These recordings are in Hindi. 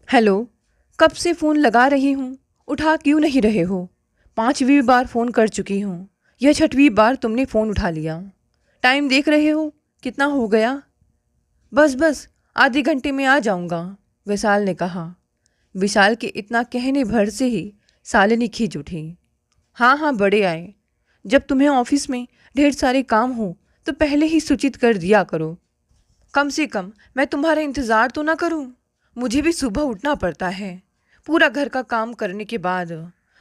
हेलो। कब से फ़ोन लगा रही हूँ, उठा क्यों नहीं रहे हो? 5वीं बार फ़ोन कर चुकी हूँ, यह 6वीं बार तुमने फ़ोन उठा लिया। टाइम देख रहे हो कितना हो गया? बस बस, आधे घंटे में आ जाऊँगा, विशाल ने कहा। विशाल के इतना कहने भर से ही शालिनी खींच उठी। हाँ हाँ, बड़े आए। जब तुम्हें ऑफिस में ढेर सारे काम हो तो पहले ही सूचित कर दिया करो। कम से कम मैं तुम्हारा इंतज़ार तो ना करूं। मुझे भी सुबह उठना पड़ता है, पूरा घर का काम करने के बाद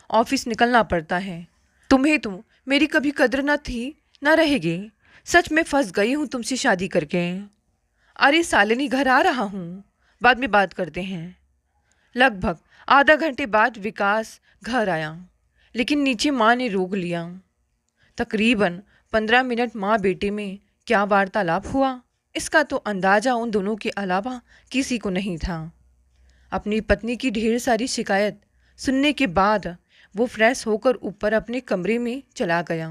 ऑफिस निकलना पड़ता है। तुम्हें तो मेरी कभी कद्र न थी, न रहेगी। सच में फंस गई हूँ तुमसे शादी करके। अरे शालिनी, घर आ रहा हूँ, बाद में बात करते हैं। लगभग आधा घंटे बाद विकास घर आया, लेकिन नीचे माँ ने रोक लिया। तकरीबन 15 मिनट माँ बेटे में क्या वार्तालाप हुआ, इसका तो अंदाजा उन दोनों के अलावा किसी को नहीं था। अपनी पत्नी की ढेर सारी शिकायत सुनने के बाद वो फ्रेश होकर ऊपर अपने कमरे में चला गया।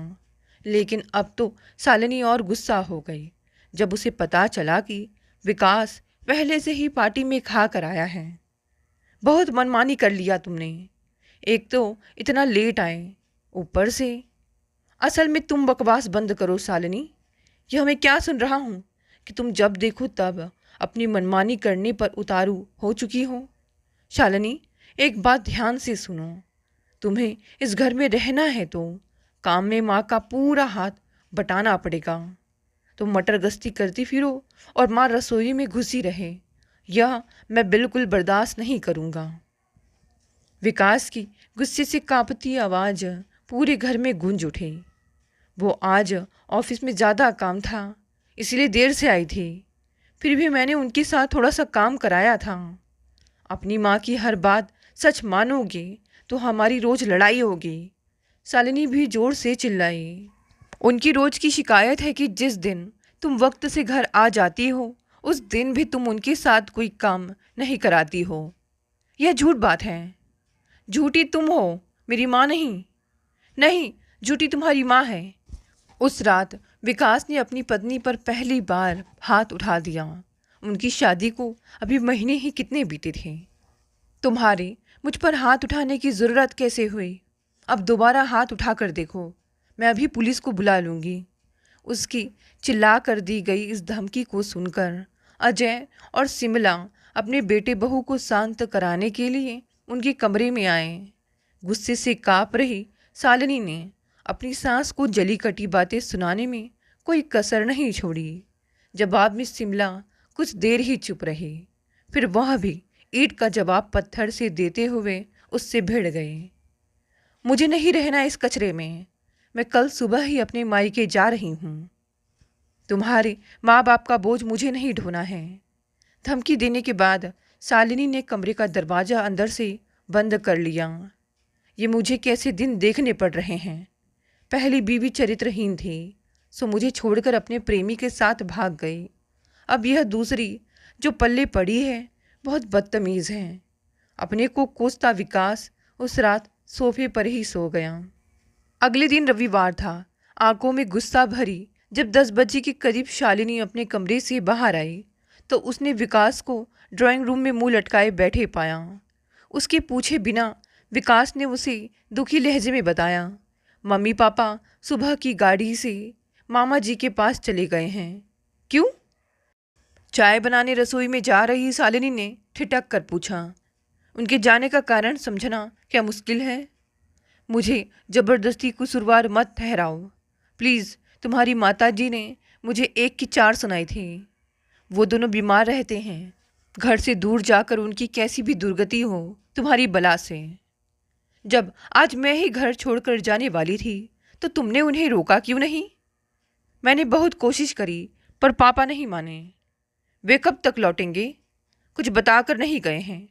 लेकिन अब तो शालिनी और गुस्सा हो गई जब उसे पता चला कि विकास पहले से ही पार्टी में खा कर आया है। बहुत मनमानी कर लिया तुमने। एक तो इतना लेट आए, ऊपर से। असल में तुम बकवास बंद करो शालिनी। यह मैं क्या सुन रहा हूँ कि तुम जब देखो तब अपनी मनमानी करने पर उतारू हो चुकी हो। शालिनी, एक बात ध्यान से सुनो। तुम्हें इस घर में रहना है तो काम में माँ का पूरा हाथ बटाना पड़ेगा। तुम मटर गश्ती करती फिरो और माँ रसोई में घुसी रहे, यह मैं बिल्कुल बर्दाश्त नहीं करूँगा। विकास की गुस्से से कांपती आवाज़ पूरे घर में गूंज उठी। वो आज ऑफिस में ज़्यादा काम था, इसलिए देर से आई थी। फिर भी मैंने उनके साथ थोड़ा सा काम कराया था। अपनी माँ की हर बात सच मानोगे तो हमारी रोज़ लड़ाई होगी। शालिनी भी ज़ोर से चिल्लाई। उनकी रोज़ की शिकायत है कि जिस दिन तुम वक्त से घर आ जाती हो उस दिन भी तुम उनके साथ कोई काम नहीं कराती हो। यह झूठ बात है। झूठी तुम हो, मेरी माँ नहीं। नहीं, झूठी तुम्हारी माँ है। उस रात विकास ने अपनी पत्नी पर पहली बार हाथ उठा दिया। उनकी शादी को अभी महीने ही कितने बीते थे। तुम्हारे मुझ पर हाथ उठाने की ज़रूरत कैसे हुई? अब दोबारा हाथ उठा कर देखो, मैं अभी पुलिस को बुला लूँगी। उसकी चिल्ला कर दी गई इस धमकी को सुनकर अजय और सिमला अपने बेटे बहू को शांत कराने के लिए उनके कमरे में आए। गुस्से से काँप रही शालिनी ने अपनी सास को जली कटी बातें सुनाने में कोई कसर नहीं छोड़ी। जवाब में सिमला कुछ देर ही चुप रही, फिर वह भी ईंट का जवाब पत्थर से देते हुए उससे भिड़ गए। मुझे नहीं रहना इस कचरे में। मैं कल सुबह ही अपने मायके जा रही हूँ। तुम्हारे माँ बाप का बोझ मुझे नहीं ढोना है। धमकी देने के बाद शालिनी ने कमरे का दरवाज़ा अंदर से बंद कर लिया। ये मुझे कैसे दिन देखने पड़ रहे हैं। पहली बीवी चरित्रहीन थी, सो मुझे छोड़कर अपने प्रेमी के साथ भाग गई। अब यह दूसरी जो पल्ले पड़ी है बहुत बदतमीज़ है। अपने को कोसता विकास उस रात सोफे पर ही सो गया। अगले दिन रविवार था। आंखों में गुस्सा भरी जब 10 बजे के करीब शालिनी अपने कमरे से बाहर आई तो उसने विकास को ड्राइंग रूम में मुंह लटकाए बैठे पाया। उसके पूछे बिना विकास ने उसे दुखी लहजे में बताया, मम्मी पापा सुबह की गाड़ी से मामा जी के पास चले गए हैं। क्यों? चाय बनाने रसोई में जा रही शालिनी ने ठिठक कर पूछा। उनके जाने का कारण समझना क्या मुश्किल है? मुझे ज़बरदस्ती कसूरवार मत ठहराओ प्लीज़। तुम्हारी माताजी ने मुझे एक की चार सुनाई थी। वो दोनों बीमार रहते हैं। घर से दूर जाकर उनकी कैसी भी दुर्गति हो तुम्हारी बला से। जब आज मैं ही घर छोड़कर जाने वाली थी तो तुमने उन्हें रोका क्यों नहीं? मैंने बहुत कोशिश करी पर पापा नहीं माने। वे कब तक लौटेंगे? कुछ बताकर नहीं गए हैं।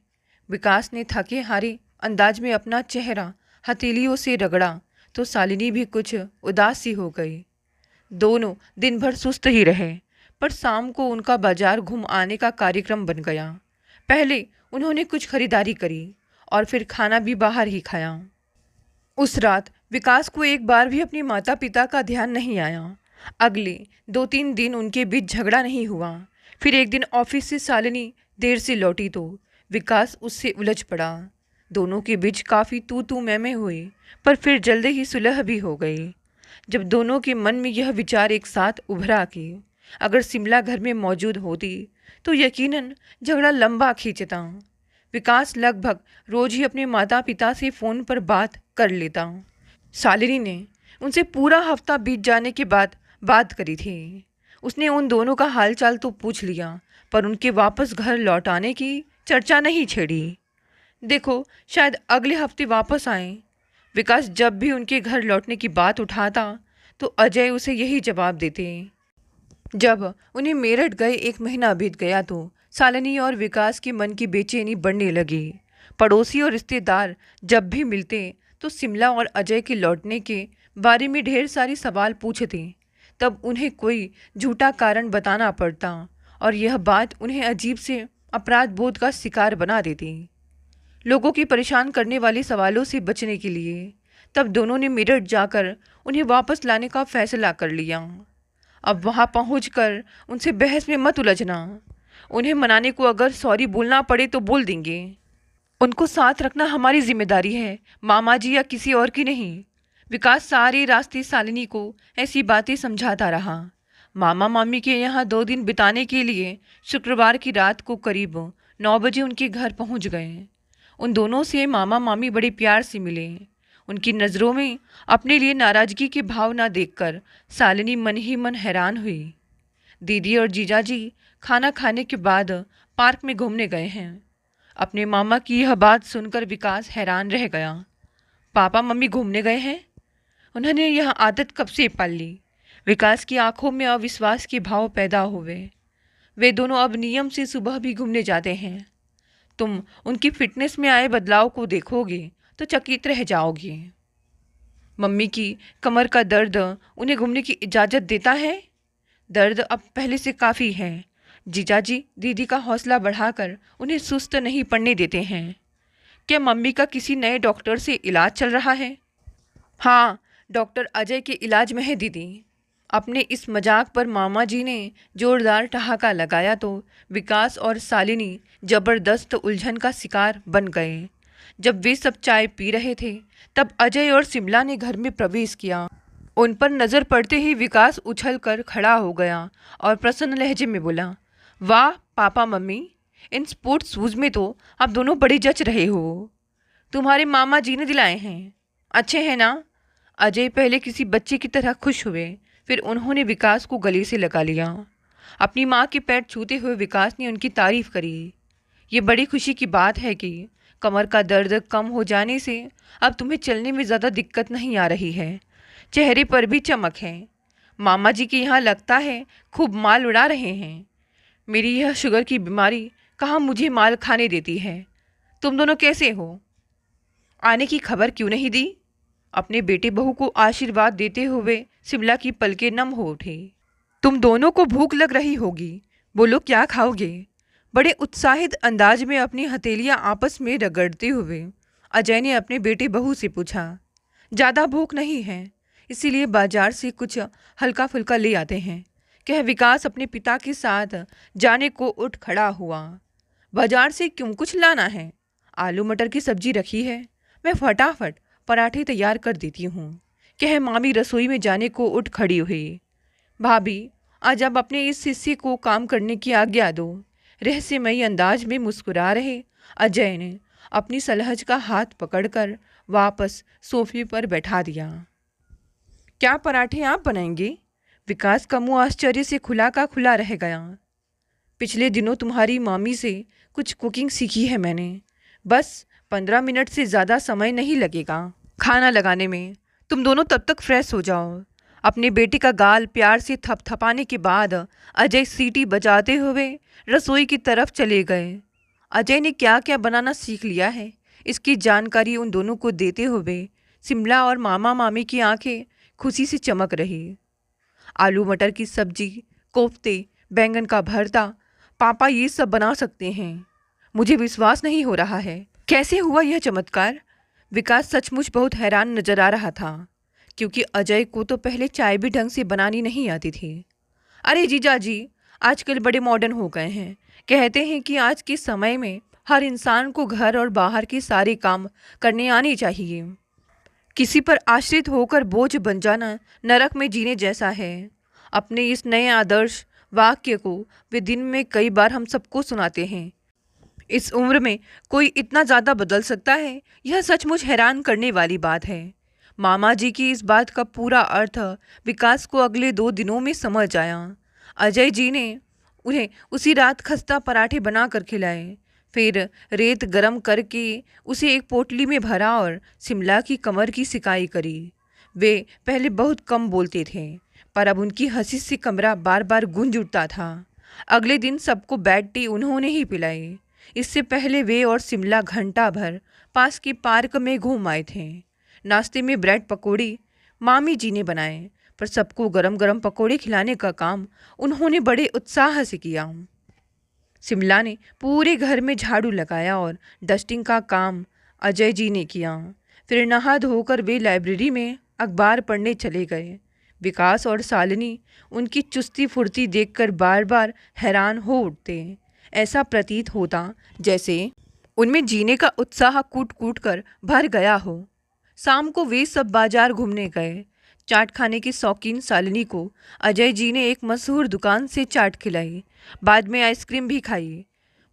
विकास ने थके हारे अंदाज में अपना चेहरा हथेलियों से रगड़ा तो शालिनी भी कुछ उदास सी हो गई। दोनों दिन भर सुस्त ही रहे, पर शाम को उनका बाजार घूम आने का कार्यक्रम बन गया। पहले उन्होंने कुछ खरीदारी करी और फिर खाना भी बाहर ही खाया। उस रात विकास को एक बार भी अपने माता पिता का ध्यान नहीं आया। अगले 2-3 दिन उनके बीच झगड़ा नहीं हुआ। फिर एक दिन ऑफिस से शालिनी देर से लौटी तो विकास उससे उलझ पड़ा। दोनों के बीच काफ़ी तू तू मैं हुई, पर फिर जल्दी ही सुलह भी हो गई। जब दोनों के मन में यह विचार एक साथ उभरा कि अगर शिमला घर में मौजूद होती तो यकीनन झगड़ा लंबा खींचता। विकास लगभग रोज ही अपने माता पिता से फ़ोन पर बात कर लेता। शालिनी ने उनसे पूरा हफ्ता बीत जाने के बाद बात करी थी। उसने उन दोनों का हालचाल तो पूछ लिया, पर उनके वापस घर लौट आने की चर्चा नहीं छेड़ी। देखो, शायद अगले हफ्ते वापस आएं। विकास जब भी उनके घर लौटने की बात उठाता तो अजय उसे यही जवाब देते। जब उन्हें मेरठ गए 1 महीना बीत गया तो शालिनी और विकास के मन की बेचैनी बढ़ने लगी। पड़ोसी और रिश्तेदार जब भी मिलते तो शिमला और अजय के लौटने के बारे में ढेर सारी सवाल पूछते। तब उन्हें कोई झूठा कारण बताना पड़ता और यह बात उन्हें अजीब से अपराध बोध का शिकार बना देती। लोगों की परेशान करने वाले सवालों से बचने के लिए तब दोनों ने मेरठ जाकर उन्हें वापस लाने का फैसला कर लिया। अब वहाँ पहुंचकर उनसे बहस में मत उलझना। उन्हें मनाने को अगर सॉरी बोलना पड़े तो बोल देंगे। उनको साथ रखना हमारी जिम्मेदारी है, मामा जी या किसी और की नहीं। विकास सारे रास्ते शालिनी को ऐसी बातें समझाता रहा। मामा मामी के यहाँ 2 दिन बिताने के लिए शुक्रवार की रात को करीब 9 बजे उनके घर पहुँच गए। उन दोनों से मामा मामी बड़े प्यार से मिले। उनकी नज़रों में अपने लिए नाराज़गी के भाव ना देखकर शालिनी मन ही मन हैरान हुई। दीदी और जीजाजी खाना खाने के बाद पार्क में घूमने गए हैं। अपने मामा की यह बात सुनकर विकास हैरान रह गया। पापा मम्मी घूमने गए हैं? उन्होंने यह आदत कब से पाल ली? विकास की आंखों में अविश्वास के भाव पैदा हुए। वे दोनों अब नियम से सुबह भी घूमने जाते हैं। तुम उनकी फिटनेस में आए बदलाव को देखोगे तो चकित रह जाओगे। मम्मी की कमर का दर्द उन्हें घूमने की इजाज़त देता है? दर्द अब पहले से काफ़ी है। जीजाजी दीदी का हौसला बढ़ाकर उन्हें सुस्त नहीं पड़ने देते हैं। क्या मम्मी का किसी नए डॉक्टर से इलाज चल रहा है? हाँ, डॉक्टर अजय के इलाज में है दीदी। अपने इस मजाक पर मामा जी ने जोरदार ठहाका लगाया तो विकास और शालिनी जबरदस्त उलझन का शिकार बन गए। जब वे सब चाय पी रहे थे तब अजय और शिमला ने घर में प्रवेश किया। उन पर नज़र पड़ते ही विकास उछलकर खड़ा हो गया और प्रसन्न लहजे में बोला, वाह papa mummy, in sports shoes में तो आप दोनों बड़े जच रहे हो। तुम्हारे मामा जी ने दिलाए हैं, अच्छे हैं ना? अजय पहले किसी बच्चे की तरह खुश हुए, फिर उन्होंने विकास को गले से लगा लिया। अपनी माँ के पैर छूते हुए विकास ने उनकी तारीफ करी। ये बड़ी खुशी की बात है कि कमर का दर्द कम हो जाने से अब तुम्हें चलने में ज़्यादा दिक्कत नहीं आ रही है। चेहरे पर भी चमक है। मामा जी के यहाँ लगता है खूब माल उड़ा रहे हैं। मेरी यह शुगर की बीमारी कहाँ मुझे माल खाने देती है। तुम दोनों कैसे हो? आने की खबर क्यों नहीं दी? अपने बेटे बहू को आशीर्वाद देते हुए शिमला की पलकें नम हो उठी। तुम दोनों को भूख लग रही होगी, बोलो क्या खाओगे? बड़े उत्साहित अंदाज में अपनी हथेलियां आपस में रगड़ते हुए अजय ने अपने बेटे बहू से पूछा। ज़्यादा भूख नहीं है, इसीलिए बाजार से कुछ हल्का फुल्का ले आते हैं, कह विकास अपने पिता के साथ जाने को उठ खड़ा हुआ। बाजार से क्यों, कुछ लाना है? आलू मटर की सब्जी रखी है, मैं फटाफट पराठे तैयार कर देती हूँ, कह मामी रसोई में जाने को उठ खड़ी हुई। भाभी, आज आप अपने इस शिष्य को काम करने की आज्ञा दो, रहस्यमयी अंदाज में मुस्कुरा रहे अजय ने अपनी सलहज का हाथ पकड़कर वापस सोफे पर बैठा दिया। क्या पराठे आप बनाएंगे? विकास का मुंह आश्चर्य से खुला का खुला रह गया। पिछले दिनों तुम्हारी मामी से कुछ कुकिंग सीखी है मैंने, बस 15 मिनट से ज़्यादा समय नहीं लगेगा खाना लगाने में। तुम दोनों तब तक फ्रेश हो जाओ। अपने बेटे का गाल प्यार से थपथपाने के बाद अजय सीटी बजाते हुए रसोई की तरफ चले गए। अजय ने क्या क्या बनाना सीख लिया है, इसकी जानकारी उन दोनों को देते हुए शिमला और मामा मामी की आंखें खुशी से चमक रही। आलू मटर की सब्जी, कोफ्ते, बैंगन का भरता, पापा ये सब बना सकते हैं। मुझे विश्वास नहीं हो रहा है, कैसे हुआ यह चमत्कार? विकास सचमुच बहुत हैरान नजर आ रहा था, क्योंकि अजय को तो पहले चाय भी ढंग से बनानी नहीं आती थी। अरे जीजा जी, आजकल बड़े मॉडर्न हो गए हैं, कहते हैं कि आज के समय में हर इंसान को घर और बाहर के सारे काम करने आने चाहिए। किसी पर आश्रित होकर बोझ बन जाना नरक में जीने जैसा है। अपने इस नए आदर्श वाक्य को वे दिन में कई बार हम सबको सुनाते हैं। इस उम्र में कोई इतना ज़्यादा बदल सकता है, यह सचमुच हैरान करने वाली बात है। मामा जी की इस बात का पूरा अर्थ विकास को अगले 2 दिनों में समझ आया। अजय जी ने उन्हें उसी रात खस्ता पराठे बना कर खिलाए, फिर रेत गरम करके उसे एक पोटली में भरा और शिमला की कमर की सिकाई करी। वे पहले बहुत कम बोलते थे, पर अब उनकी हंसी से कमरा बार बार गूंज उठता था। अगले दिन सबको बेड टी उन्होंने ही पिलाई। इससे पहले वे और शिमला घंटा भर पास के पार्क में घूम आए थे। नाश्ते में ब्रेड पकौड़ी मामी जी ने बनाए, पर सबको गरम गरम पकौड़े खिलाने का काम उन्होंने बड़े उत्साह से किया। शिमला ने पूरे घर में झाड़ू लगाया और डस्टिंग का काम अजय जी ने किया। फिर नहा धोकर वे लाइब्रेरी में अखबार पढ़ने चले गए। विकास और शालिनी उनकी चुस्ती फुर्ती देखकर बार बार हैरान हो उठते। ऐसा प्रतीत होता जैसे उनमें जीने का उत्साह कूट कूट कर भर गया हो। शाम को वे सब बाजार घूमने गए। चाट खाने की शौकीन शालिनी को अजय जी ने एक मशहूर दुकान से चाट खिलाई, बाद में आइसक्रीम भी खाई।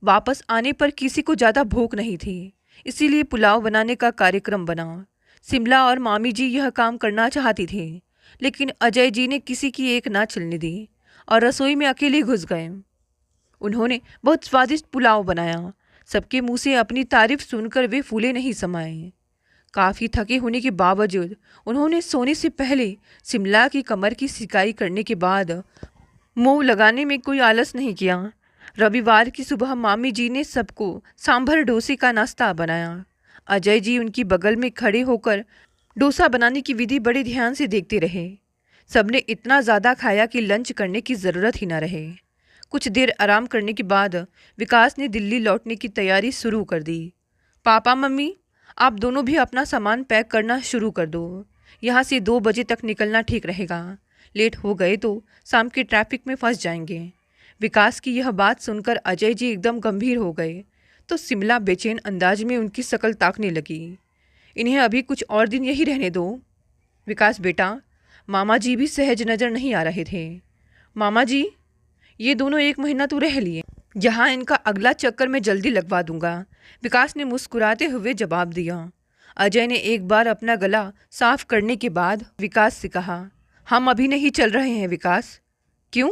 वापस आने पर किसी को ज़्यादा भूख नहीं थी, इसीलिए पुलाव बनाने का कार्यक्रम बना। शिमला और मामी जी यह काम करना चाहती थी, लेकिन अजय जी ने किसी की एक ना चलने दी और रसोई में अकेले घुस गए। उन्होंने बहुत स्वादिष्ट पुलाव बनाया। सबके मुंह से अपनी तारीफ सुनकर वे फूले नहीं समाए। काफ़ी थके होने के बावजूद उन्होंने सोने से पहले शिमला की कमर की सिकाई करने के बाद मुंह लगाने में कोई आलस नहीं किया। रविवार की सुबह मामी जी ने सबको सांभर डोसे का नाश्ता बनाया। अजय जी उनकी बगल में खड़े होकर डोसा बनाने की विधि बड़े ध्यान से देखते रहे। सबने इतना ज़्यादा खाया कि लंच करने की ज़रूरत ही न रहे। कुछ देर आराम करने के बाद विकास ने दिल्ली लौटने की तैयारी शुरू कर दी। पापा मम्मी, आप दोनों भी अपना सामान पैक करना शुरू कर दो। यहाँ से 2 बजे तक निकलना ठीक रहेगा। लेट हो गए तो शाम के ट्रैफिक में फंस जाएंगे। विकास की यह बात सुनकर अजय जी एकदम गंभीर हो गए, तो शिमला बेचैन अंदाज में उनकी शक्ल ताकने लगी। इन्हें अभी कुछ और दिन यही रहने दो। विकास बेटा, मामा जी भी सहज नज़र नहीं आ रहे थे। मामा जी, ये दोनों 1 महीना तो रह लिए, यहाँ इनका अगला चक्कर मैं जल्दी लगवा दूंगा, विकास ने मुस्कुराते हुए जवाब दिया। अजय ने एक बार अपना गला साफ करने के बाद विकास से कहा, हम अभी नहीं चल रहे हैं विकास। क्यों?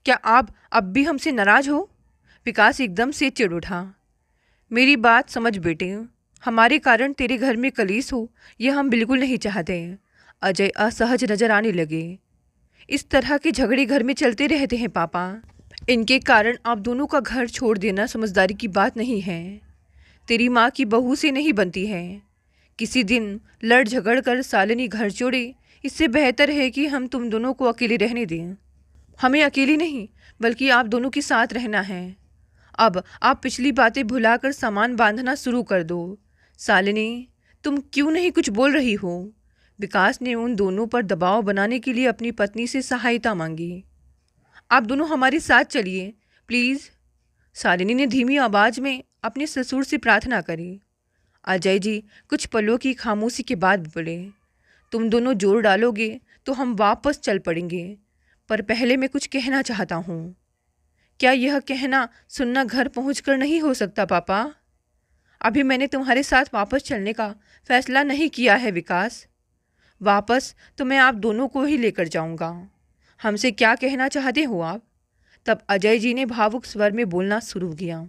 क्या आप अब भी हमसे नाराज हो? विकास एकदम से चिढ़ उठा। मेरी बात समझ बेटे, हमारे कारण तेरे घर में कलीस हो यह हम बिल्कुल नहीं चाहते। अजय असहज नजर आने लगे। इस तरह के झगड़े घर में चलते रहते हैं पापा। इनके कारण आप दोनों का घर छोड़ देना समझदारी की बात नहीं है। तेरी माँ की बहू से नहीं बनती है। किसी दिन लड़ झगड़ कर शालिनी घर छोड़े, इससे बेहतर है कि हम तुम दोनों को अकेले रहने दें। हमें अकेली नहीं बल्कि आप दोनों के साथ रहना है। अब आप पिछली बातें भुलाकर सामान बांधना शुरू कर दो। शालिनी, तुम क्यों नहीं कुछ बोल रही हो? विकास ने उन दोनों पर दबाव बनाने के लिए अपनी पत्नी से सहायता मांगी। आप दोनों हमारे साथ चलिए प्लीज़, शालिनी ने धीमी आवाज़ में अपने ससुर से प्रार्थना करी। अजय जी कुछ पलों की खामोशी के बाद बोले, तुम दोनों जोर डालोगे तो हम वापस चल पड़ेंगे, पर पहले मैं कुछ कहना चाहता हूँ। क्या यह कहना सुनना घर पहुँचकर नहीं हो सकता पापा? अभी मैंने तुम्हारे साथ वापस चलने का फैसला नहीं किया है विकास। वापस तो मैं आप दोनों को ही लेकर जाऊंगा। हमसे क्या कहना चाहते हो आप? तब अजय जी ने भावुक स्वर में बोलना शुरू किया।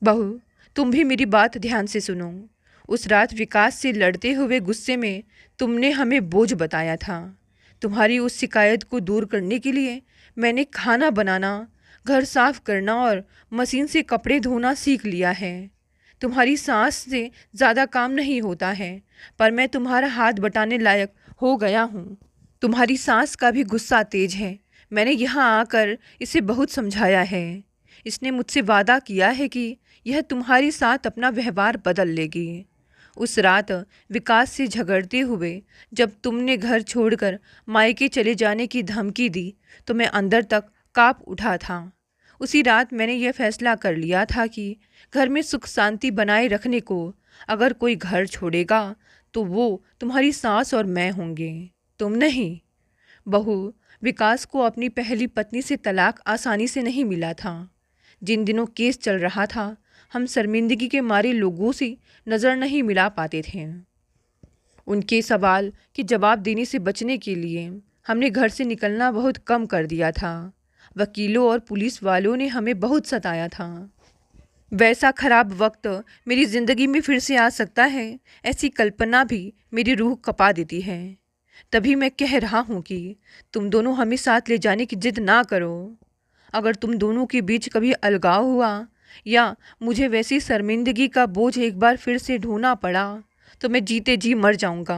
बहू, तुम भी मेरी बात ध्यान से सुनो। उस रात विकास से लड़ते हुए गुस्से में तुमने हमें बोझ बताया था। तुम्हारी उस शिकायत को दूर करने के लिए मैंने खाना बनाना, घर साफ करना और मशीन से कपड़े धोना सीख लिया है। तुम्हारी सास से ज़्यादा काम नहीं होता है, पर मैं तुम्हारा हाथ बटाने लायक हो गया हूँ। तुम्हारी सास का भी गुस्सा तेज है। मैंने यहाँ आकर इसे बहुत समझाया है। इसने मुझसे वादा किया है कि यह तुम्हारे साथ अपना व्यवहार बदल लेगी। उस रात विकास से झगड़ते हुए जब तुमने घर छोड़कर मायके चले जाने की धमकी दी तो मैं अंदर तक काँप उठा था। उसी रात मैंने यह फैसला कर लिया था कि घर में सुख शांति बनाए रखने को अगर कोई घर छोड़ेगा तो वो तुम्हारी सास और मैं होंगे, तुम नहीं। बहू, विकास को अपनी पहली पत्नी से तलाक आसानी से नहीं मिला था। जिन दिनों केस चल रहा था, हम शर्मिंदगी के मारे लोगों से नज़र नहीं मिला पाते थे। उनके सवाल के जवाब देने से बचने के लिए हमने घर से निकलना बहुत कम कर दिया था। वकीलों और पुलिस वालों ने हमें बहुत सताया था। वैसा खराब वक्त मेरी ज़िंदगी में फिर से आ सकता है, ऐसी कल्पना भी मेरी रूह कपा देती है। तभी मैं कह रहा हूँ कि तुम दोनों हमें साथ ले जाने की जिद ना करो। अगर तुम दोनों के बीच कभी अलगाव हुआ या मुझे वैसी शर्मिंदगी का बोझ एक बार फिर से ढोना पड़ा तो मैं जीते जी मर जाऊँगा।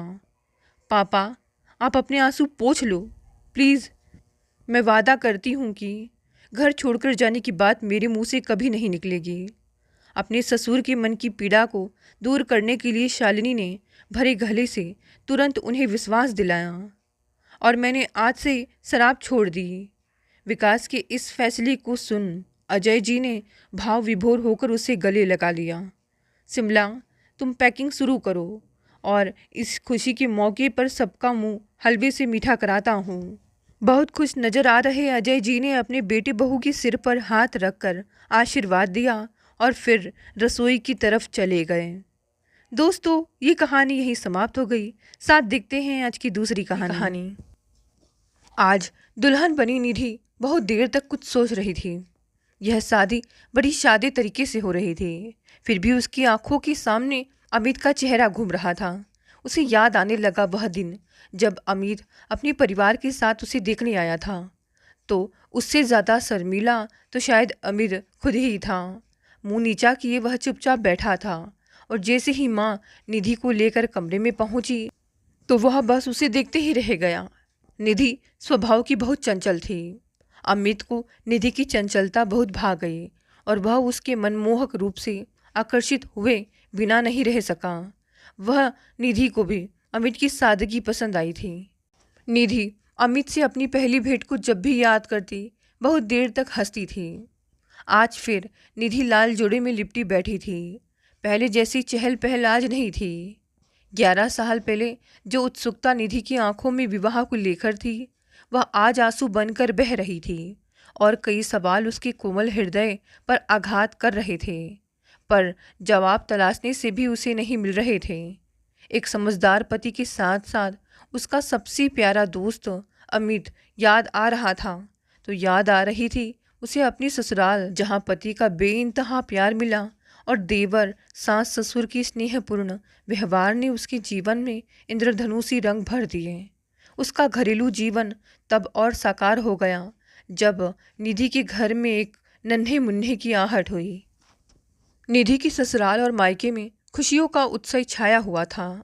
पापा, आप अपने आंसू पोंछ लो प्लीज़। मैं वादा करती हूँ कि घर छोड़कर जाने की बात मेरे मुंह से कभी नहीं निकलेगी। अपने ससुर के मन की पीड़ा को दूर करने के लिए शालिनी ने भरे गले से तुरंत उन्हें विश्वास दिलाया और मैंने आज से शराब छोड़ दी। विकास के इस फैसले को सुन अजय जी ने भाव विभोर होकर उसे गले लगा लिया। शिमला, तुम पैकिंग शुरू करो और इस खुशी के मौके पर सबका मुंह हलवे से मीठा कराता हूँ। बहुत खुश नजर आ रहे अजय जी ने अपने बेटे बहू के सिर पर हाथ रखकर आशीर्वाद दिया और फिर रसोई की तरफ चले गए। दोस्तों, ये कहानी यहीं समाप्त हो गई। साथ देखते हैं आज की दूसरी कहानी। आज दुल्हन बनी निधि बहुत देर तक कुछ सोच रही थी। यह शादी बड़ी सादे तरीके से हो रही थी, फिर भी उसकी आंखों के सामने अमित का चेहरा घूम रहा था। उसे याद आने लगा वह दिन जब अमित अपने परिवार के साथ उसे देखने आया था। तो उससे ज़्यादा शर्मीला तो शायद अमित खुद ही था। मुंह नीचा किए वह चुपचाप बैठा था और जैसे ही माँ निधि को लेकर कमरे में पहुंची तो वह बस उसे देखते ही रह गया। निधि स्वभाव की बहुत चंचल थी। अमित को निधि की चंचलता बहुत भा गई और वह उसके मनमोहक रूप से आकर्षित हुए बिना नहीं रह सका। वह निधि को भी अमित की सादगी पसंद आई थी। निधि अमित से अपनी पहली भेंट को जब भी याद करती बहुत देर तक हंसती थी। आज फिर निधि लाल जोड़े में लिपटी बैठी थी। पहले जैसी चहल पहल आज नहीं थी। 11 साल पहले जो उत्सुकता निधि की आंखों में विवाह को लेकर थी, वह आज आंसू बनकर बह रही थी और कई सवाल उसके कोमल हृदय पर आघात कर रहे थे, पर जवाब तलाशने से भी उसे नहीं मिल रहे थे। एक समझदार पति के साथ साथ उसका सबसे प्यारा दोस्त अमित याद आ रहा था। तो याद आ रही थी उसे अपनी ससुराल, जहाँ पति का बेइंतहा प्यार मिला और देवर सास ससुर की स्नेहपूर्ण व्यवहार ने उसके जीवन में इंद्रधनुषी रंग भर दिए। उसका घरेलू जीवन तब और साकार हो गया जब निधि के घर में एक नन्हे मुन्ने की आहट हुई। निधि की ससुराल और मायके में खुशियों का उत्सव छाया हुआ था,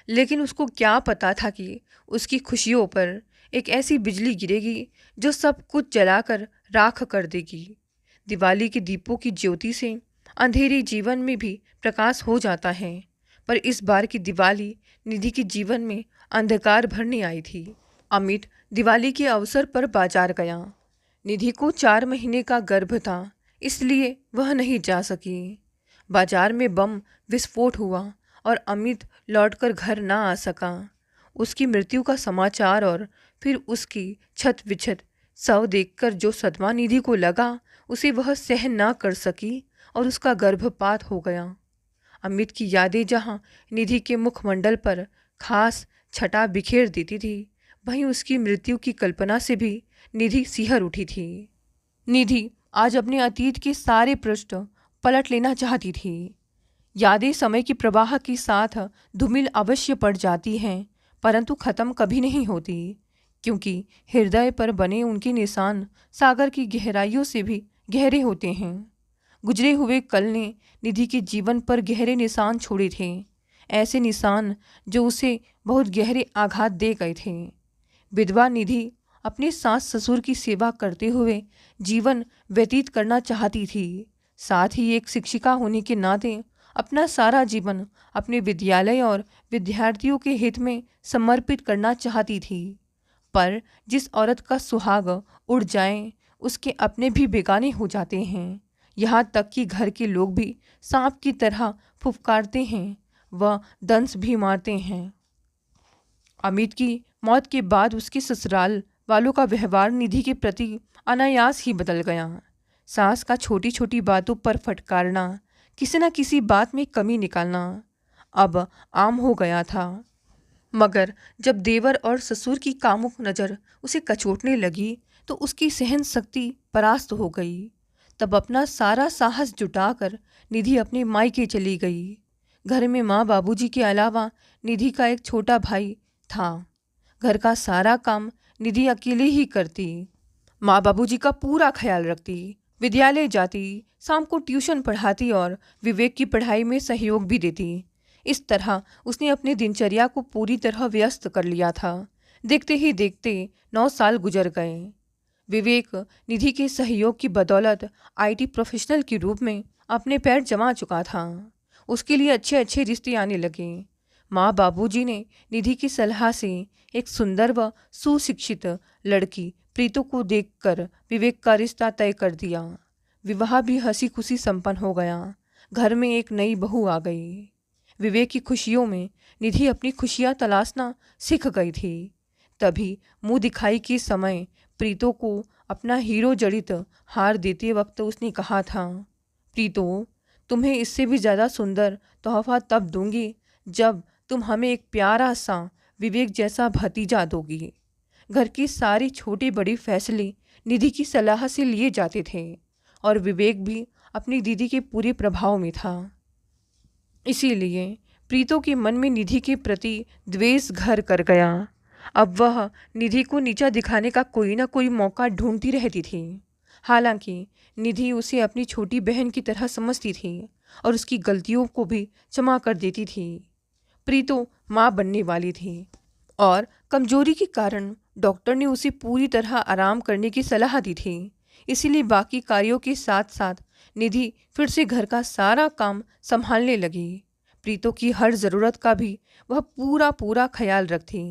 लेकिन उसको क्या पता था कि उसकी खुशियों पर एक ऐसी बिजली गिरेगी जो सब कुछ जलाकर राख कर देगी। दिवाली के दीपों की ज्योति से अंधेरे जीवन में भी प्रकाश हो जाता है, पर इस बार की दिवाली निधि के जीवन में अंधकार भरने आई थी। अमित दिवाली के अवसर पर बाजार गया। निधि को 4 महीने का गर्भ था, इसलिए वह नहीं जा सकी। बाजार में बम विस्फोट हुआ और अमित लौटकर घर ना आ सका। उसकी मृत्यु का समाचार और फिर उसकी छत विछत शव देखकर जो सदमा निधि को लगा, उसे वह सहन ना कर सकी और उसका गर्भपात हो गया। अमित की यादें जहाँ निधि के मुखमंडल पर खास छटा बिखेर देती थी, वहीं उसकी मृत्यु की कल्पना से भी निधि सिहर उठी थी। निधि आज अपने अतीत के सारे पृष्ठ पलट लेना चाहती थी। यादें समय के प्रवाह के साथ धूमिल अवश्य पड़ जाती हैं, परंतु ख़त्म कभी नहीं होती, क्योंकि हृदय पर बने उनके निशान सागर की गहराइयों से भी गहरे होते हैं। गुजरे हुए कल ने निधि के जीवन पर गहरे निशान छोड़े थे, ऐसे निशान जो उसे बहुत गहरे आघात दे गए थे। विधवा निधि अपने सास ससुर की सेवा करते हुए जीवन व्यतीत करना चाहती थी। साथ ही एक शिक्षिका होने के नाते अपना सारा जीवन अपने विद्यालय और विद्यार्थियों के हित में समर्पित करना चाहती थी। पर जिस औरत का सुहाग उड़ जाए उसके अपने भी बेगाने हो जाते हैं। यहाँ तक कि घर के लोग भी सांप की तरह फुफकारते हैं व दंश भी मारते हैं। अमित की मौत के बाद उसके ससुराल वालों का व्यवहार निधि के प्रति अनायास ही बदल गया। सास का छोटी छोटी बातों पर फटकारना, किसी न किसी बात में कमी निकालना अब आम हो गया था। मगर जब देवर और ससुर की कामुक नज़र उसे कचोटने लगी तो उसकी सहन शक्ति परास्त हो गई। तब अपना सारा साहस जुटाकर निधि अपने मायके चली गई। घर में माँ बाबूजी के अलावा निधि का एक छोटा भाई था। घर का सारा काम निधि अकेले ही करती। माँ बाबूजी का पूरा ख्याल रखती, विद्यालय जाती, शाम को ट्यूशन पढ़ाती और विवेक की पढ़ाई में सहयोग भी देती। इस तरह उसने अपने दिनचर्या को पूरी तरह व्यस्त कर लिया था। देखते ही देखते 9 साल गुजर गए। विवेक निधि के सहयोग की बदौलत आईटी प्रोफेशनल के रूप में अपने पैर जमा चुका था। उसके लिए अच्छे अच्छे रिश्ते आने लगे। माँ बाबूजी ने निधि की सलाह से एक सुंदर व सुशिक्षित लड़की प्रीतो को देखकर विवेक का रिश्ता तय कर दिया। विवाह भी हंसी खुशी संपन्न हो गया। घर में एक नई बहू आ गई। विवेक की खुशियों में निधि अपनी खुशियाँ तलाशना सीख गई थी। तभी मुंह दिखाई के समय प्रीतो को अपना हीरो जड़ित हार देते वक्त उसने कहा था, प्रीतो, तुम्हें इससे भी ज़्यादा सुंदर तोहफा तब दूंगी जब तुम हमें एक प्यारा सा विवेक जैसा भतीजा दोगी। घर की सारी छोटी बड़ी फैसले निधि की सलाह से लिए जाते थे और विवेक भी अपनी दीदी के पूरे प्रभाव में था। इसीलिए प्रीतो के मन में निधि के प्रति द्वेष घर कर गया। अब वह निधि को नीचा दिखाने का कोई ना कोई मौका ढूंढती रहती थी। हालांकि निधि उसे अपनी छोटी बहन की तरह समझती थी और उसकी गलतियों को भी क्षमा कर देती थी। प्रीतो माँ बनने वाली थी और कमजोरी के कारण डॉक्टर ने उसे पूरी तरह आराम करने की सलाह दी थी। इसीलिए बाकी कार्यों के साथ साथ निधि फिर से घर का सारा काम संभालने लगी। प्रीतो की हर ज़रूरत का भी वह पूरा पूरा ख्याल रखती।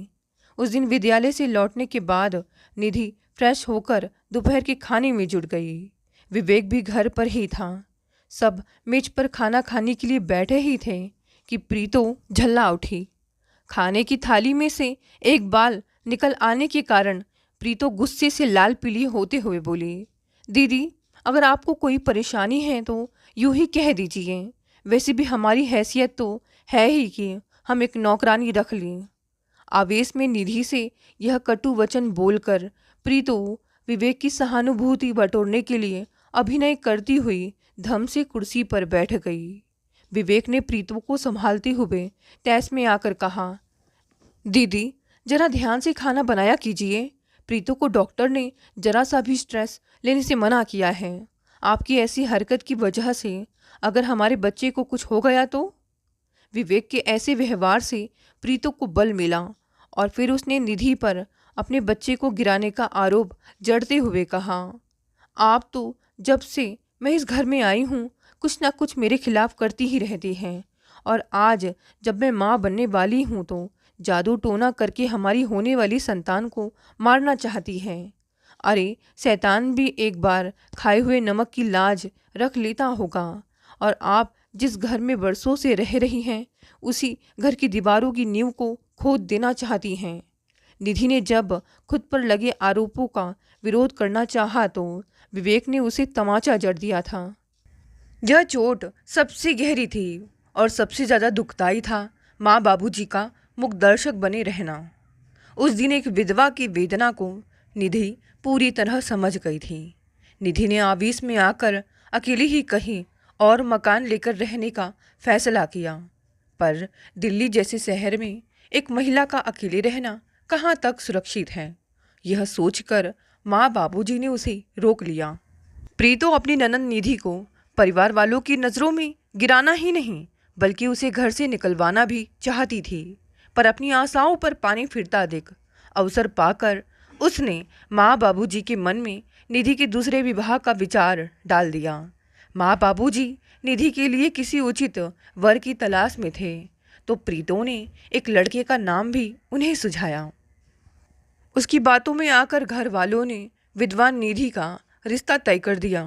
उस दिन विद्यालय से लौटने के बाद निधि फ्रेश होकर दोपहर के खाने में जुट गई। विवेक भी घर पर ही था। सब मेज पर खाना खाने के लिए बैठे ही थे कि प्रीतो झल्ला उठी। खाने की थाली में से एक बाल निकल आने के कारण प्रीतो गुस्से से लाल पीली होते हुए बोली, दीदी, अगर आपको कोई परेशानी है तो यूं ही कह दीजिए। वैसे भी हमारी हैसियत तो है ही कि हम एक नौकरानी रख लें। आवेश में निधि से यह कटु वचन बोलकर प्रीतो विवेक की सहानुभूति बटोरने के लिए अभिनय करती हुई धम से कुर्सी पर बैठ गई। विवेक ने प्रीतो को संभालते हुए तैस में आकर कहा, दीदी, जरा ध्यान से खाना बनाया कीजिए। प्रीतो को डॉक्टर ने जरा सा भी स्ट्रेस लेने से मना किया है। आपकी ऐसी हरकत की वजह से अगर हमारे बच्चे को कुछ हो गया तो। विवेक के ऐसे व्यवहार से प्रीतो को बल मिला और फिर उसने निधि पर अपने बच्चे को गिराने का आरोप जड़ते हुए कहा, आप तो जब से मैं इस घर में आई हूँ कुछ ना कुछ मेरे खिलाफ करती ही रहती हैं और आज जब मैं माँ बनने वाली हूँ तो जादू टोना करके हमारी होने वाली संतान को मारना चाहती है। अरे शैतान भी एक बार खाए हुए नमक की लाज रख लेता होगा। और आप जिस घर में बरसों से रह रही हैं उसी घर की दीवारों की नींव को खोद देना चाहती हैं। निधि ने जब खुद पर लगे आरोपों का विरोध करना चाहा तो विवेक ने उसे तमाचा जड़ दिया था। यह चोट सबसे गहरी थी और सबसे ज़्यादा दुखदाई था माँ बाबूजी का मुख दर्शक बने रहना। उस दिन एक विधवा की वेदना को निधि पूरी तरह समझ गई थी। निधि ने आवेश में आकर अकेली ही कहीं और मकान लेकर रहने का फैसला किया। पर दिल्ली जैसे शहर में एक महिला का अकेले रहना कहाँ तक सुरक्षित है, यह सोचकर माँ बाबूजी ने उसे रोक लिया। प्रीतो अपनी ननद निधि को परिवार वालों की नज़रों में गिराना ही नहीं बल्कि उसे घर से निकलवाना भी चाहती थी। पर अपनी आशाओं पर पानी फिरता देख अवसर पाकर उसने माँ बाबूजी के मन में निधि के दूसरे विवाह का विचार डाल दिया। माँ बाबूजी निधि के लिए किसी उचित वर की तलाश में थे तो प्रीतो ने एक लड़के का नाम भी उन्हें सुझाया। उसकी बातों में आकर घर वालों ने विद्वान निधि का रिश्ता तय कर दिया।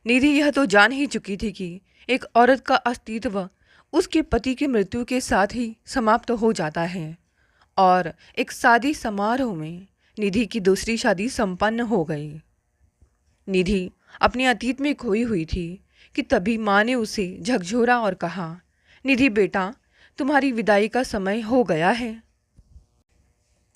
निधि यह तो जान ही चुकी थी कि एक औरत का अस्तित्व उसके पति की मृत्यु के साथ ही समाप्त हो जाता है और एक शादी समारोह में निधि की दूसरी शादी संपन्न हो गई। निधि अपने अतीत में खोई हुई थी कि तभी माँ ने उसे झकझोरा और कहा, निधि बेटा, तुम्हारी विदाई का समय हो गया है।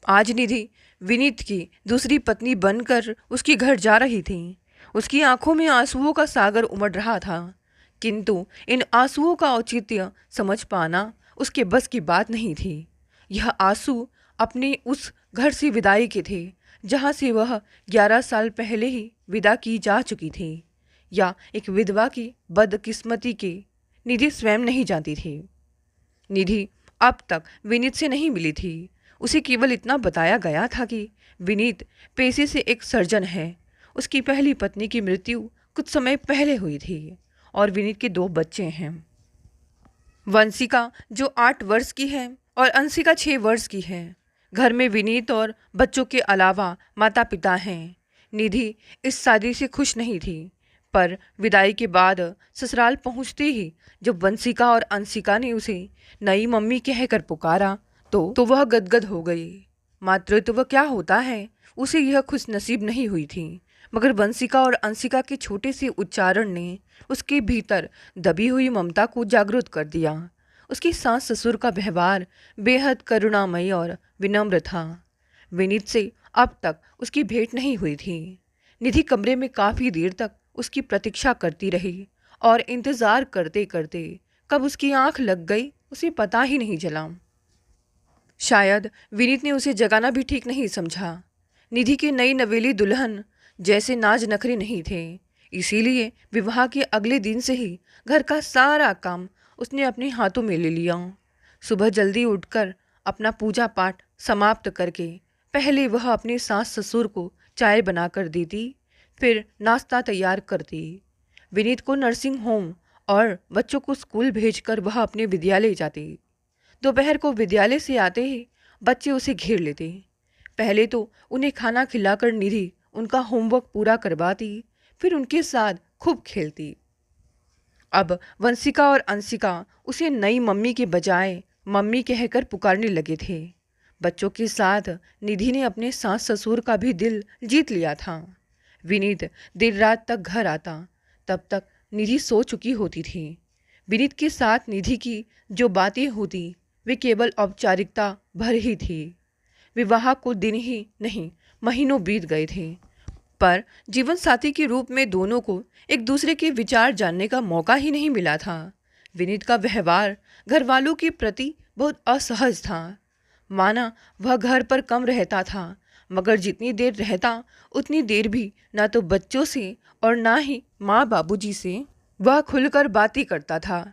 आज निधि विनीत की दूसरी पत्नी बनकर उसके घर जा रही थी। उसकी आंखों में आंसुओं का सागर उमड़ रहा था, किंतु इन आंसुओं का औचित्य समझ पाना उसके बस की बात नहीं थी। यह आंसू अपने उस घर से विदाई के थे जहाँ से वह 11 साल पहले ही विदा की जा चुकी थी, या एक विधवा की बदकिस्मती के निधि स्वयं नहीं जानती थी। निधि अब तक विनीत से नहीं मिली थी। उसे केवल इतना बताया गया था कि विनीत पेशे से एक सर्जन है। उसकी पहली पत्नी की मृत्यु कुछ समय पहले हुई थी और विनीत के 2 बच्चे हैं। वंशिका जो 8 वर्ष की है और अंशिका 6 वर्ष की है। घर में विनीत और बच्चों के अलावा माता पिता हैं। निधि इस शादी से खुश नहीं थी, पर विदाई के बाद ससुराल पहुंचते ही जब वंशिका और अंशिका ने उसे नई मम्मी कहकर पुकारा तो वह गदगद हो गई। मातृत्व क्या होता है उसे यह खुश नसीब नहीं हुई थी, मगर वंशिका और अंशिका के छोटे से उच्चारण ने उसके भीतर दबी हुई ममता को जागृत कर दिया। उसकी सास ससुर का व्यवहार बेहद करुणामयी और विनम्र था। विनीत से अब तक उसकी भेंट नहीं हुई थी। निधि कमरे में काफ़ी देर तक उसकी प्रतीक्षा करती रही और इंतज़ार करते करते कब उसकी आंख लग गई उसे पता ही नहीं चला। शायद विनीत ने उसे जगाना भी ठीक नहीं समझा। निधि की नई नवेली दुल्हन जैसे नाज नखरे नहीं थे, इसीलिए विवाह के अगले दिन से ही घर का सारा काम उसने अपने हाथों में ले लिया। सुबह जल्दी उठकर अपना पूजा पाठ समाप्त करके पहले वह अपने सास ससुर को चाय बनाकर देती, फिर नाश्ता तैयार करती। विनीत को नर्सिंग होम और बच्चों को स्कूल भेजकर वह अपने विद्यालय जाती। दोपहर को विद्यालय से आते ही बच्चे उसे घेर लेते। पहले तो उन्हें खाना खिलाकर निधि उनका होमवर्क पूरा करवाती, फिर उनके साथ खूब खेलती। अब वंशिका और अंशिका उसे नई मम्मी के बजाय मम्मी कहकर पुकारने लगे थे। बच्चों के साथ निधि ने अपने सास ससुर का भी दिल जीत लिया था। विनीत देर रात तक घर आता, तब तक निधि सो चुकी होती थी। विनीत के साथ निधि की जो बातें होती वे केवल औपचारिकता भर ही थी। विवाह को दिन ही नहीं महीनों बीत गए थे, पर जीवन साथी के रूप में दोनों को एक दूसरे के विचार जानने का मौका ही नहीं मिला था। विनीत का व्यवहार घर वालों के प्रति बहुत असहज था। माना वह घर पर कम रहता था, मगर जितनी देर रहता उतनी देर भी ना तो बच्चों से और ना ही माँ बाबूजी से वह खुलकर बातें करता था।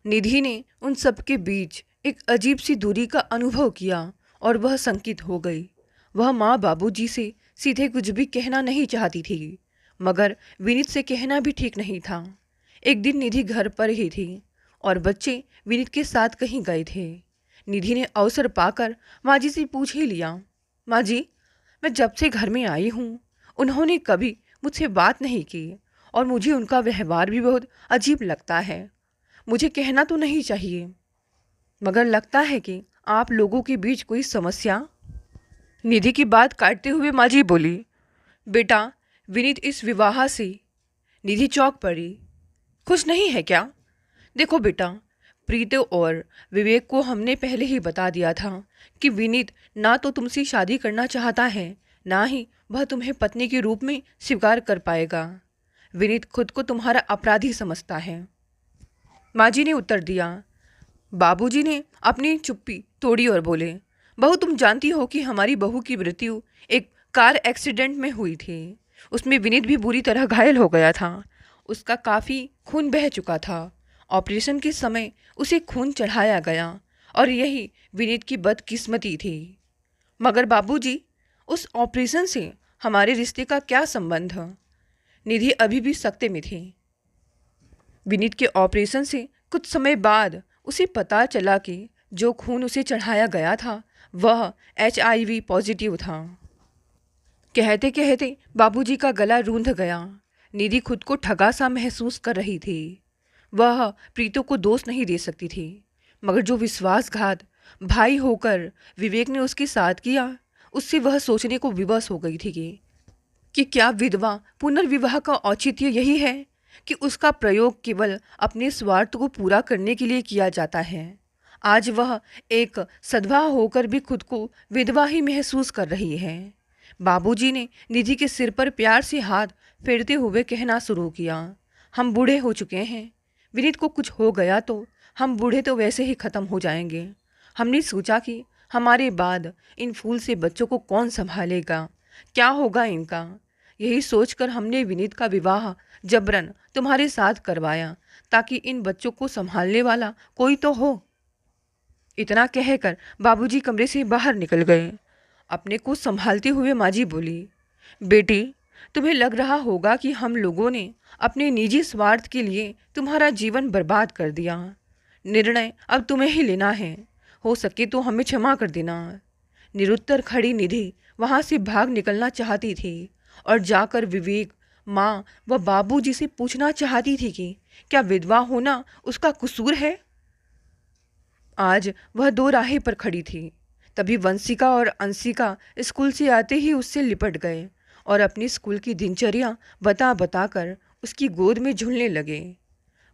निधि ने उन सबके बीच एक अजीब सी दूरी का अनुभव किया और वह शंकित हो गई। वह माँ बाबूजी से सीधे कुछ भी कहना नहीं चाहती थी, मगर विनीत से कहना भी ठीक नहीं था। एक दिन निधि घर पर ही थी और बच्चे विनीत के साथ कहीं गए थे। निधि ने अवसर पाकर माँ जी से पूछ ही लिया, माँ जी, मैं जब से घर में आई हूँ उन्होंने कभी मुझसे बात नहीं की और मुझे उनका व्यवहार भी बहुत अजीब लगता है। मुझे कहना तो नहीं चाहिए, मगर लगता है कि आप लोगों के बीच कोई समस्या। निधि की बात काटते हुए माँ जी बोली, बेटा, विनीत इस विवाह से। निधि चौंक पड़ी। खुश नहीं है क्या? देखो बेटा, प्रीत और विवेक को हमने पहले ही बता दिया था कि विनीत ना तो तुमसे शादी करना चाहता है, ना ही वह तुम्हें पत्नी के रूप में स्वीकार कर पाएगा। विनीत खुद को तुम्हारा अपराधी समझता है। माँ जी ने उत्तर दिया। बाबूजी ने अपनी चुप्पी तोड़ी और बोले, बहू, तुम जानती हो कि हमारी बहू की मृत्यु एक कार एक्सीडेंट में हुई थी। उसमें विनीत भी बुरी तरह घायल हो गया था। उसका काफ़ी खून बह चुका था। ऑपरेशन के समय उसे खून चढ़ाया गया और यही विनीत की बदकिस्मती थी। मगर बाबूजी, उस ऑपरेशन से हमारे रिश्ते का क्या संबंध? निधि अभी भी सकते में थी। विनीत के ऑपरेशन से कुछ समय बाद उसे पता चला कि जो खून उसे चढ़ाया गया था वह HIV पॉजिटिव था। कहते कहते बाबूजी का गला रूंध गया। निधि खुद को ठगा सा महसूस कर रही थी। वह प्रीतो को दोष नहीं दे सकती थी, मगर जो विश्वासघात भाई होकर विवेक ने उसके साथ किया, उससे वह सोचने को विवश हो गई थी कि क्या विधवा पुनर्विवाह का औचित्य यही है कि उसका प्रयोग केवल अपने स्वार्थ को पूरा करने के लिए किया जाता है। आज वह एक सधवा होकर भी खुद को विधवा ही महसूस कर रही है। बाबूजी ने निधि के सिर पर प्यार से हाथ फेरते हुए कहना शुरू किया, हम बूढ़े हो चुके हैं। विनीत को कुछ हो गया तो हम बूढ़े तो वैसे ही ख़त्म हो जाएंगे। हमने सोचा कि हमारे बाद इन फूल से बच्चों को कौन संभालेगा, क्या होगा इनका। यही सोचकर हमने विनीत का विवाह जबरन तुम्हारे साथ करवाया, ताकि इन बच्चों को संभालने वाला कोई तो हो। इतना कहकर बाबूजी कमरे से बाहर निकल गए। अपने को संभालते हुए माँ जी बोली, बेटी, तुम्हें लग रहा होगा कि हम लोगों ने अपने निजी स्वार्थ के लिए तुम्हारा जीवन बर्बाद कर दिया। निर्णय अब तुम्हें ही लेना है। हो सके तो हमें क्षमा कर देना। निरुत्तर खड़ी निधि वहाँ से भाग निकलना चाहती थी और जाकर विवेक, माँ व बाबूजी से पूछना चाहती थी कि क्या विधवा होना उसका कसूर है। आज वह दो राहें पर खड़ी थी। तभी वंशिका और अंशिका स्कूल से आते ही उससे लिपट गए और अपनी स्कूल की दिनचर्या बता कर उसकी गोद में झूलने लगे।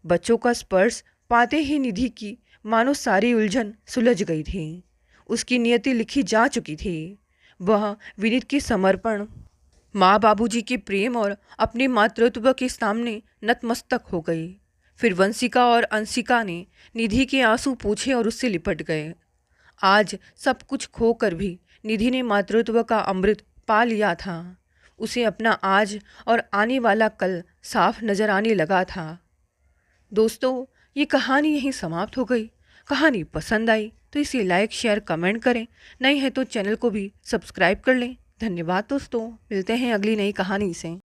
बच्चों का स्पर्श पाते ही निधि की मानो सारी उलझन सुलझ गई थी। उसकी नियति लिखी जा चुकी थी। वह विनीत के समर्पण, माँ बाबूजी के प्रेम और अपने मातृत्व के सामने नतमस्तक हो गई। फिर वंशिका और अंशिका ने निधि के आंसू पूछे और उससे लिपट गए। आज सब कुछ खोकर भी निधि ने मातृत्व का अमृत पा लिया था। उसे अपना आज और आने वाला कल साफ नजर आने लगा था। दोस्तों, ये कहानी यहीं समाप्त हो गई। कहानी पसंद आई तो इसे लाइक, शेयर, कमेंट करें। नए हैं तो चैनल को भी सब्सक्राइब कर लें। धन्यवाद दोस्तों, मिलते हैं अगली नई कहानी से।